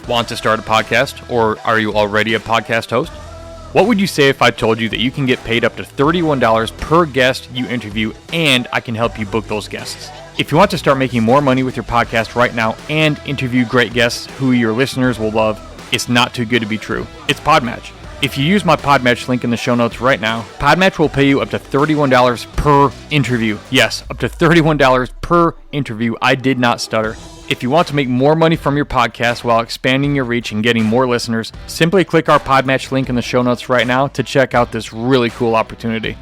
Want to start a podcast, or are you already a podcast host? What would you say if I told you that you can get paid up to $31 per guest you interview, and I can help you book those guests? If you want to start making more money with your podcast right now and interview great guests who your listeners will love, it's not too good to be true. It's Podmatch. If you use my Podmatch link in the show notes right now, Podmatch will pay you up to $31 per interview. Yes, up to $31 per interview. I did not stutter. If you want to make more money from your podcast while expanding your reach and getting more listeners, simply click our Podmatch link in the show notes right now to check out this really cool opportunity.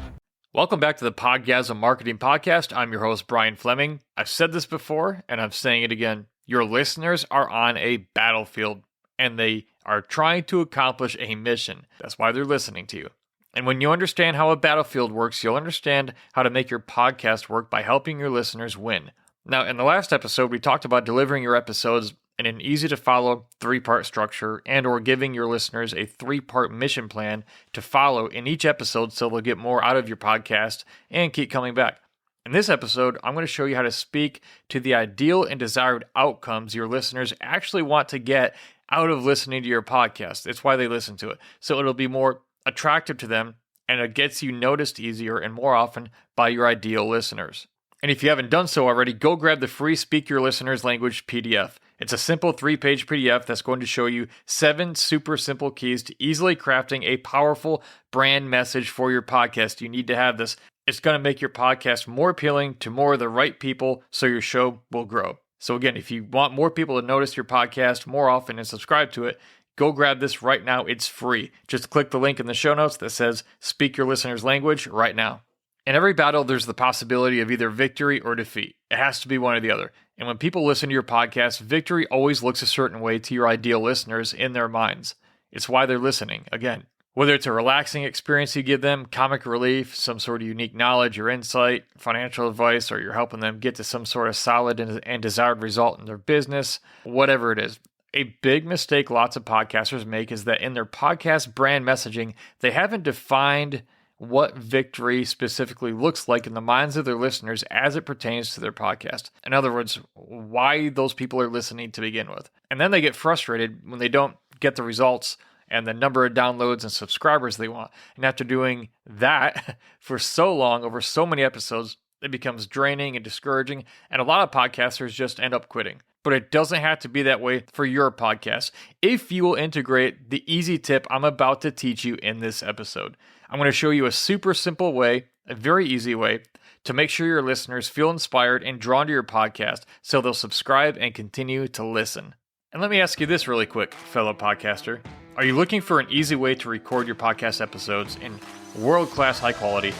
Welcome back to the Podgasm Marketing Podcast. I'm your host, Brian Fleming. I've said this before, and I'm saying it again. Your listeners are on a battlefield, and they are trying to accomplish a mission. That's why they're listening to you. And when you understand how a battlefield works, you'll understand how to make your podcast work by helping your listeners win. Now, in the last episode, we talked about delivering your episodes in an easy-to-follow 3-part structure and or giving your listeners a 3-part mission plan to follow in each episode so they'll get more out of your podcast and keep coming back. In this episode, I'm going to show you how to speak to the ideal and desired outcomes your listeners actually want to get out of listening to your podcast. It's why they listen to it. So it'll be more attractive to them, and it gets you noticed easier and more often by your ideal listeners. And if you haven't done so already, go grab the free Speak Your Listener's Language PDF. It's a simple 3-page PDF that's going to show you 7 super simple keys to easily crafting a powerful brand message for your podcast. You need to have this. It's going to make your podcast more appealing to more of the right people so your show will grow. So again, if you want more people to notice your podcast more often and subscribe to it, go grab this right now. It's free. Just click the link in the show notes that says Speak Your Listener's Language right now. In every battle, there's the possibility of either victory or defeat. It has to be one or the other. And when people listen to your podcast, victory always looks a certain way to your ideal listeners in their minds. It's why they're listening, again. Whether it's a relaxing experience you give them, comic relief, some sort of unique knowledge or insight, financial advice, or you're helping them get to some sort of solid and desired result in their business, whatever it is. A big mistake lots of podcasters make is that in their podcast brand messaging, they haven't defined what victory specifically looks like in the minds of their listeners as it pertains to their podcast. In other words, why those people are listening to begin with. And then they get frustrated when they don't get the results and the number of downloads and subscribers they want. And after doing that for so long, over so many episodes, it becomes draining and discouraging, and a lot of podcasters just end up quitting. But it doesn't have to be that way for your podcast if you will integrate the easy tip I'm about to teach you in this episode. I'm going to show you a super simple way, a very easy way, to make sure your listeners feel inspired and drawn to your podcast so they'll subscribe and continue to listen. And let me ask you this really quick, fellow podcaster. Are you looking for an easy way to record your podcast episodes in world-class high quality,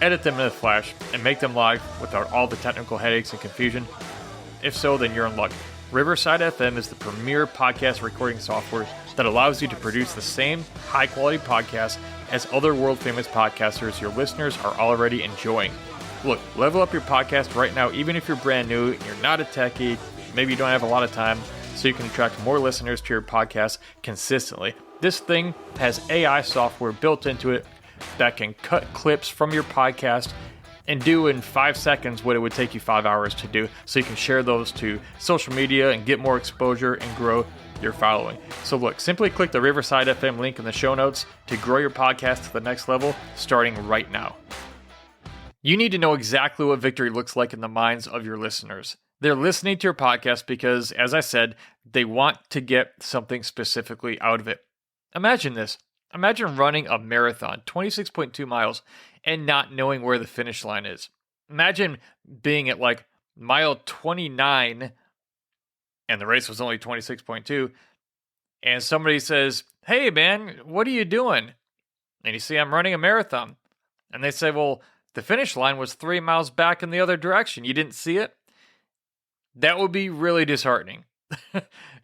edit them in a flash, and make them live without all the technical headaches and confusion? If so, then you're in luck. Riverside FM is the premier podcast recording software that allows you to produce the same high-quality podcasts as other world-famous podcasters your listeners are already enjoying. Look, level up your podcast right now, even if you're brand new, you're not a techie, maybe you don't have a lot of time, so you can attract more listeners to your podcast consistently. This thing has AI software built into it that can cut clips from your podcast and do in 5 seconds what it would take you 5 hours to do, so you can share those to social media and get more exposure and grow your following. So look, simply click the Riverside FM link in the show notes to grow your podcast to the next level, starting right now. You need to know exactly what victory looks like in the minds of your listeners. They're listening to your podcast because, as I said, they want to get something specifically out of it. Imagine this. Imagine running a marathon, 26.2 miles, and not knowing where the finish line is. Imagine being at like mile 29 and the race was only 26.2, and somebody says, "Hey man, what are you doing?" And you say, "I'm running a marathon." And they say, "Well, the finish line was 3 miles back in the other direction. You didn't see it?" That would be really disheartening.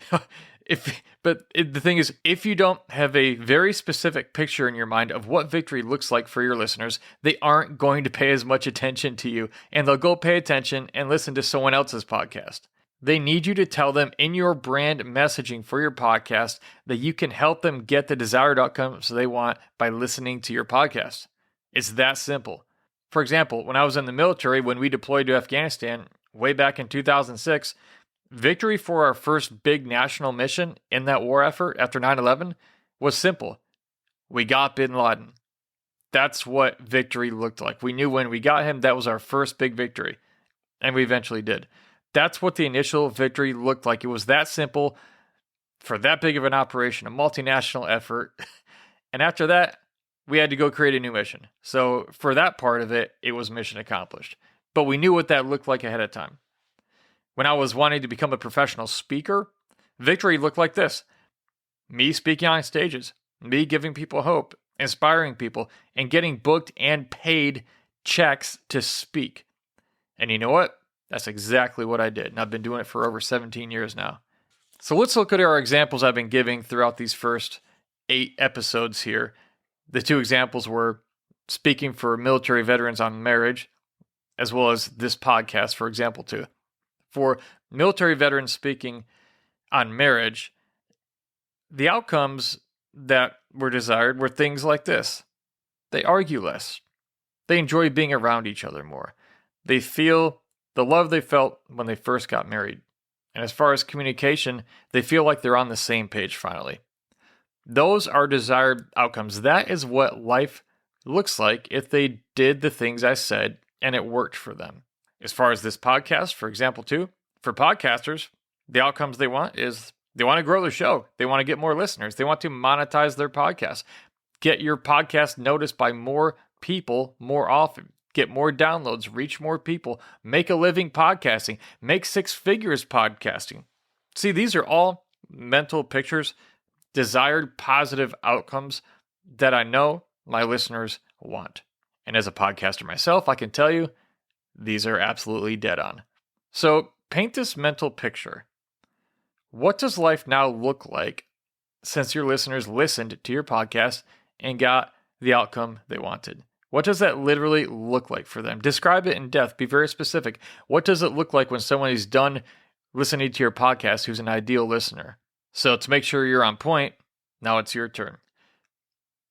The thing is, if you don't have a very specific picture in your mind of what victory looks like for your listeners, they aren't going to pay as much attention to you, and they'll go pay attention and listen to someone else's podcast. They need you to tell them in your brand messaging for your podcast that you can help them get the desired outcomes they want by listening to your podcast. It's that simple. For example, when I was in the military, when we deployed to Afghanistan way back in 2006, Victory for our first big national mission in that war effort after 9/11 was simple. We got bin Laden. That's what victory looked like. We knew when we got him, that was our first big victory. And we eventually did. That's what the initial victory looked like. It was that simple for that big of an operation, a multinational effort. And after that, we had to go create a new mission. So for that part of it, it was mission accomplished. But we knew what that looked like ahead of time. When I was wanting to become a professional speaker, victory looked like this. Me speaking on stages, me giving people hope, inspiring people, and getting booked and paid checks to speak. And you know what? That's exactly what I did. And I've been doing it for over 17 years now. So let's look at our examples I've been giving throughout these first 8 episodes here. The 2 examples were speaking for military veterans on marriage, as well as this podcast, for example 2. For military veterans speaking on marriage, the outcomes that were desired were things like this. They argue less. They enjoy being around each other more. They feel the love they felt when they first got married. And as far as communication, they feel like they're on the same page finally. Those are desired outcomes. That is what life looks like if they did the things I said and it worked for them. As far as this podcast, for example, too, for podcasters, the outcomes they want is they want to grow their show. They want to get more listeners. They want to monetize their podcast. Get your podcast noticed by more people more often. Get more downloads, reach more people, make a living podcasting, make 6 figures podcasting. See, these are all mental pictures, desired positive outcomes that I know my listeners want. And as a podcaster myself, I can tell you, these are absolutely dead on. So paint this mental picture. What does life now look like since your listeners listened to your podcast and got the outcome they wanted? What does that literally look like for them? Describe it in depth. Be very specific. What does it look like when someone is done listening to your podcast who's an ideal listener? So to make sure you're on point, now it's your turn.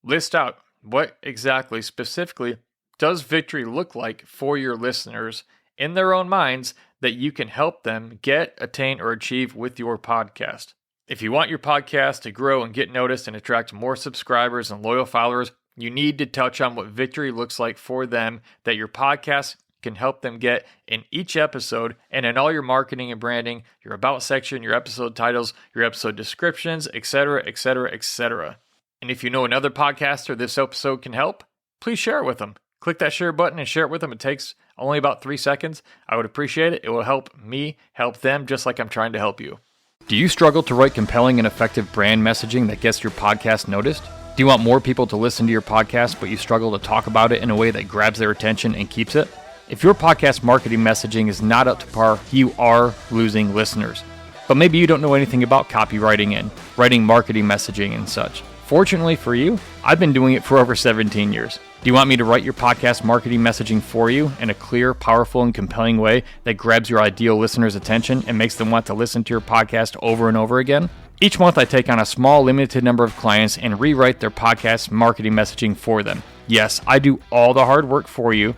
List out what exactly, specifically, does victory look like for your listeners in their own minds that you can help them get, attain, or achieve with your podcast. If you want your podcast to grow and get noticed and attract more subscribers and loyal followers, you need to touch on what victory looks like for them that your podcast can help them get in each episode and in all your marketing and branding, your about section, your episode titles, your episode descriptions, etc., etc., etc. And if you know another podcaster this episode can help, please share it with them. Click that share button and share it with them. It takes only about 3 seconds. I would appreciate it. It will help me help them just like I'm trying to help you. Do you struggle to write compelling and effective brand messaging that gets your podcast noticed? Do you want more people to listen to your podcast, but you struggle to talk about it in a way that grabs their attention and keeps it? If your podcast marketing messaging is not up to par, you are losing listeners. But maybe you don't know anything about copywriting and writing marketing messaging and such. Fortunately for you, I've been doing it for over 17 years. Do you want me to write your podcast marketing messaging for you in a clear, powerful, and compelling way that grabs your ideal listeners' attention and makes them want to listen to your podcast over and over again? Each month, I take on a small, limited number of clients and rewrite their podcast marketing messaging for them. Yes, I do all the hard work for you,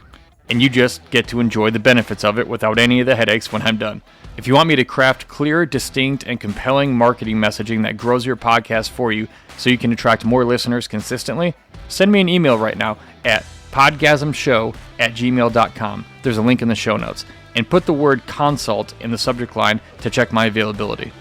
and you just get to enjoy the benefits of it without any of the headaches when I'm done. If you want me to craft clear, distinct, and compelling marketing messaging that grows your podcast for you so you can attract more listeners consistently, send me an email right now at podgasmshow@gmail.com. There's a link in the show notes. And put the word consult in the subject line to check my availability.